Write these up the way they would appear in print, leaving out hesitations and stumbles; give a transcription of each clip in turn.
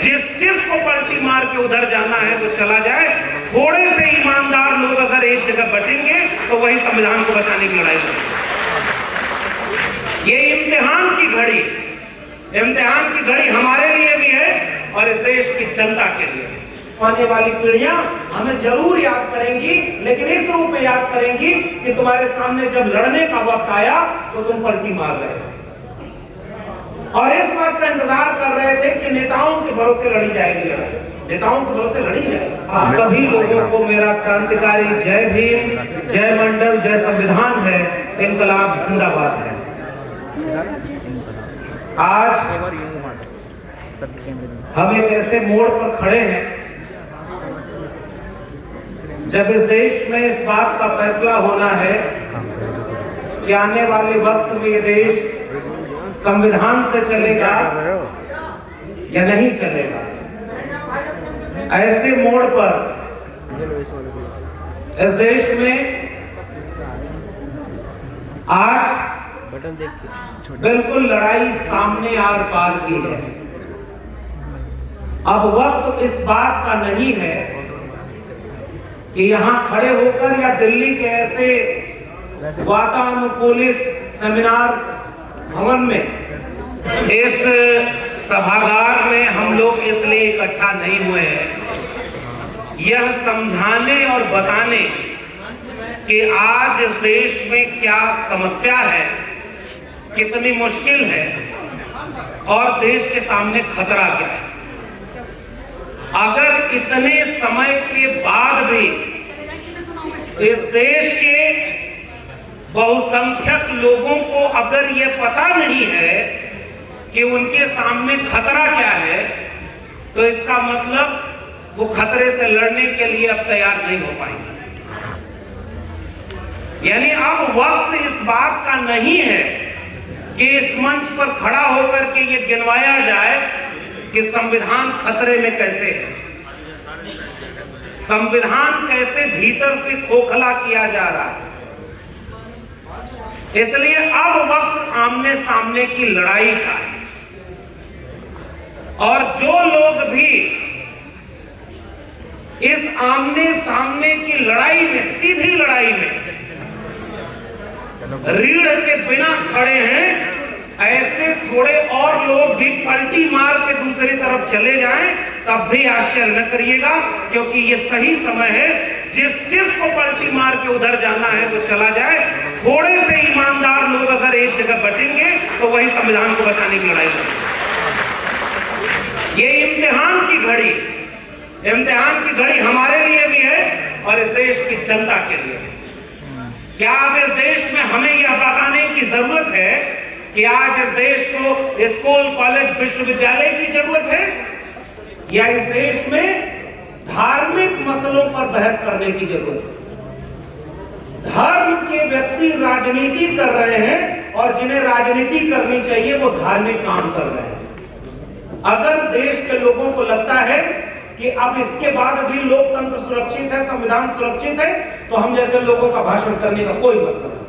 जिस को पलटी मार के उधर जाना है तो चला जाए। थोड़े से ईमानदार लोग अगर एक जगह बटेंगे तो वही संविधान को बचाने की लड़ाई करेंगे। ये इम्तिहान की घड़ी हमारे लिए भी है और इस देश की जनता के लिए। आने वाली पीढ़ियां हमें जरूर याद करेंगी, लेकिन इस रूप में याद करेंगी कि तुम्हारे सामने जब लड़ने का वक्त आया तो तुम पलटी मार रहे थे और इस बात का इंतजार कर रहे थे कि नेताओं के भरोसे लड़ी जाएगी लड़ाई, नेताओं के भरोसे लड़ी जाएगी। आप सभी लोगों को मेरा क्रांतिकारी जय भीम, जय मंडल, जय संविधान है, इनकलाब जिंदाबाद है। आज हम एक ऐसे मोड़ पर खड़े हैं जब इस देश में इस बात का फैसला होना है कि आने वाले वक्त में ये देश संविधान से चलेगा या नहीं चलेगा। ऐसे मोड़ पर इस देश में आज बिल्कुल लड़ाई सामने आर पार की है। अब वक्त इस बात का नहीं है कि यहां खड़े होकर या दिल्ली के ऐसे वातानुकूलित सेमिनार भवन में, इस सभागार में हम लोग इसलिए इकट्ठा नहीं हुए हैं यह समझाने और बताने कि आज इस देश में क्या समस्या है, कितनी मुश्किल है और देश के सामने खतरा क्या है। अगर इतने समय के बाद भी इस देश के बहुसंख्यक लोगों को अगर ये पता नहीं है कि उनके सामने खतरा क्या है, तो इसका मतलब वो खतरे से लड़ने के लिए अब तैयार नहीं हो पाएंगे। यानी अब वक्त इस बात का नहीं है कि इस मंच पर खड़ा होकर के ये गिनवाया जाए कि संविधान खतरे में कैसे है, संविधान कैसे भीतर से खोखला किया जा रहा है। इसलिए अब वक्त आमने सामने की लड़ाई का है और जो लोग भी इस आमने सामने की लड़ाई में, सीधी लड़ाई में रीढ़ के बिना खड़े हैं, ऐसे थोड़े और लोग भी पलटी मार के दूसरी तरफ चले जाएं तब भी आश्चर्य न करिएगा, क्योंकि ये सही समय है। जिस को पलटी मार के उधर जाना है तो चला जाए। थोड़े से ईमानदार लोग अगर एक जगह बटेंगे तो वही संविधान को बचाने की लड़ाई करेंगे। ये इम्तिहान की घड़ी हमारे लिए भी है और इस देश की जनता के लिए। क्या अब इस देश में हमें यह बताने की जरूरत है कि आज इस देश को स्कूल, कॉलेज, विश्वविद्यालय की जरूरत है या इस देश में धार्मिक मसलों पर बहस करने की जरूरत है? धर्म के व्यक्ति राजनीति कर रहे हैं और जिन्हें राजनीति करनी चाहिए वो धार्मिक काम कर रहे हैं। अगर देश के लोगों को लगता है कि अब इसके बाद भी लोकतंत्र सुरक्षित है, संविधान सुरक्षित है, तो हम जैसे लोगों का भाषण करने का कोई मतलब नहीं।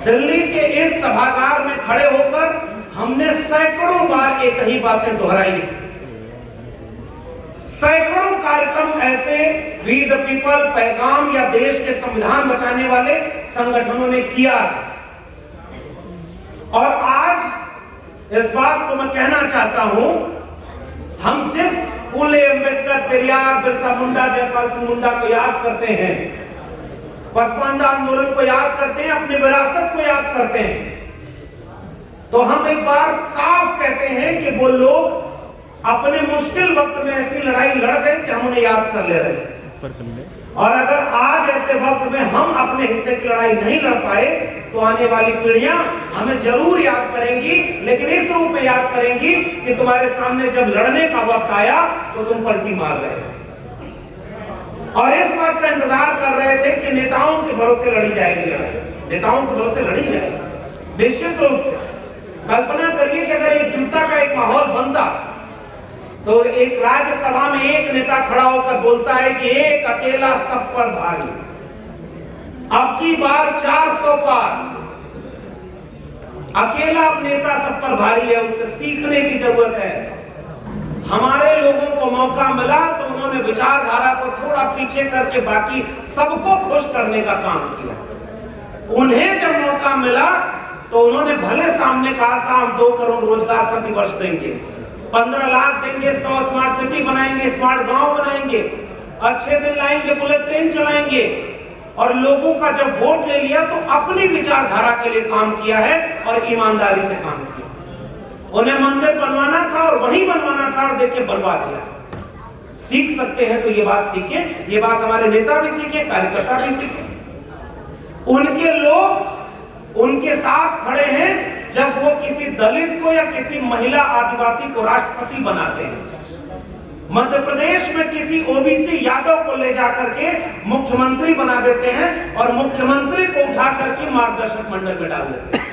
दिल्ली के इस सभागार में खड़े होकर हमने सैकड़ों बार एक ही बातें दोहराई। सैकड़ों कार्यक्रम ऐसे वी द पीपल, पैगाम या देश के संविधान बचाने वाले संगठनों ने किया और आज इस बात को मैं कहना चाहता हूं, हम जिस फूले, अम्बेडकर, पेरियार, बिरसा मुंडा, जयपाल सिंह मुंडा को याद करते हैं, पसमानदा आंदोलन को याद करते हैं, अपनी विरासत को याद करते हैं, तो हम एक बार साफ कहते हैं कि वो लोग अपने मुश्किल वक्त में ऐसी लड़ाई लड़ गए कि हम उन्हें याद कर ले रहे। और अगर आज ऐसे वक्त में हम अपने हिस्से की लड़ाई नहीं लड़ पाए तो आने वाली पीढ़ियां हमें जरूर याद करेंगी, लेकिन इस रूप में याद करेंगी कि तुम्हारे सामने जब लड़ने का वक्त आया तो तुम पलटी मार रहे और इस बात का इंतजार कर रहे थे कि नेताओं के भरोसे लड़ी जाएगी लड़ाई, नेताओं के भरोसे लड़ी जाएगी। निश्चित रूप से कल्पना करिए कि अगर एक जुटता का एक माहौल बनता तो एक राज्यसभा में एक नेता खड़ा होकर बोलता है कि एक अकेला सब पर भारी। अब की बार 400 पार अकेला नेता सब पर भारी है, उससे सीखने की जरूरत है। हमारे लोगों को मौका मिला तो उन्होंने विचारधारा को थोड़ा पीछे करके बाकी सबको खुश करने का काम किया। उन्हें जब मौका मिला तो उन्होंने भले सामने कहा था हम 2 करोड़ रोजगार प्रति वर्ष देंगे, 15 लाख देंगे, 100 स्मार्ट सिटी बनाएंगे, स्मार्ट गांव बनाएंगे, अच्छे दिन लाएंगे, बुलेट ट्रेन चलाएंगे। और लोगों का जब वोट ले लिया तो अपनी विचारधारा के लिए काम किया है और ईमानदारी से काम किया। उन्हें मंदिर बनवाना था और वही बनवाना था और देखिए बनवा दिया। सीख सकते हैं तो ये बात सीखे, ये बात हमारे नेता भी सीखे, कार्यकर्ता भी सीखे। उनके लोग उनके साथ खड़े हैं जब वो किसी दलित को या किसी महिला आदिवासी को राष्ट्रपति बनाते हैं। मध्य प्रदेश में किसी ओबीसी यादव को ले जाकर के मुख्यमंत्री बना देते हैं और मुख्यमंत्री को उठा करके मार्गदर्शक मंडल में डाल देते हैं।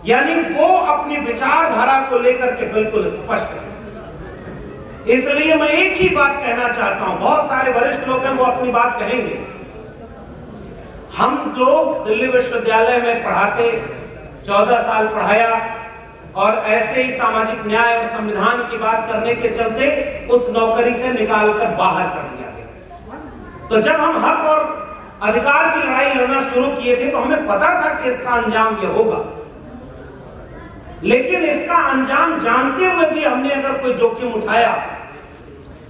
यानी वो अपनी विचारधारा को लेकर के बिल्कुल स्पष्ट है। इसलिए मैं एक ही बात कहना चाहता हूं, बहुत सारे वरिष्ठ लोग हैं वो अपनी बात कहेंगे। हम लोग दिल्ली विश्वविद्यालय में पढ़ाते, 14 साल पढ़ाया और ऐसे ही सामाजिक न्याय और संविधान की बात करने के चलते उस नौकरी से निकालकर बाहर कर दिया गया। तो जब हम हक और अधिकार की लड़ाई लड़ना शुरू किए थे तो हमें पता था कि इसका अंजाम यह होगा, लेकिन इसका अंजाम जानते हुए भी हमने अगर कोई जोखिम उठाया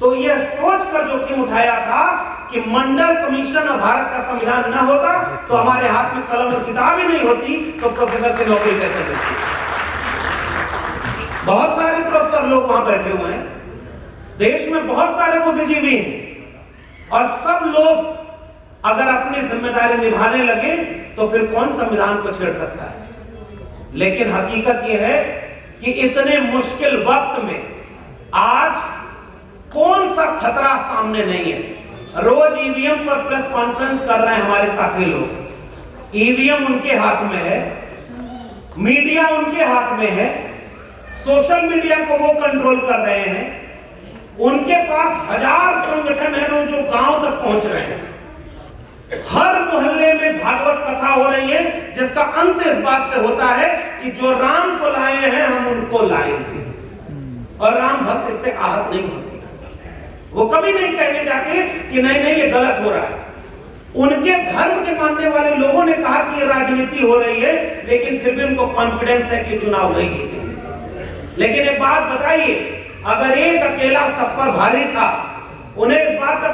तो यह सोचकर जोखिम उठाया था कि मंडल कमीशन और भारत का संविधान न होता तो हमारे हाथ में कलम और किताब ही नहीं होती तो प्रोफेसर की नौकरी कैसे मिलती। बहुत सारे प्रोफेसर लोग वहां बैठे हुए हैं, देश में बहुत सारे बुद्धिजीवी हैं और सब लोग अगर अपनी जिम्मेदारी निभाने लगे तो फिर कौन संविधान को छेड़ सकता है। लेकिन हकीकत यह है कि इतने मुश्किल वक्त में आज कौन सा खतरा सामने नहीं है। रोज ईवीएम पर प्रेस कॉन्फ्रेंस कर रहे हैं हमारे साथी लोग, ईवीएम उनके हाथ में है, मीडिया उनके हाथ में है, सोशल मीडिया को वो कंट्रोल कर रहे हैं, उनके पास 1000 संगठन है जो गांव तक पहुंच रहे हैं। हर मोहल्ले में भागवत कथा हो रही है जिसका अंत इस बात से होता है कि जो राम को लाए हैं हम उनको लाएंगे, और राम भक्त इससे आहत नहीं होते। वो कभी नहीं कहने जाते कि नहीं नहीं ये गलत हो रहा है। उनके धर्म के मानने वाले लोगों ने कहा कि ये राजनीति हो रही है, लेकिन फिर भी उनको कॉन्फिडेंस है कि चुनाव नहीं जीतेंगे। लेकिन एक बात बताइए, अगर एक अकेला सब पर भारी था, उन्हें इस बात का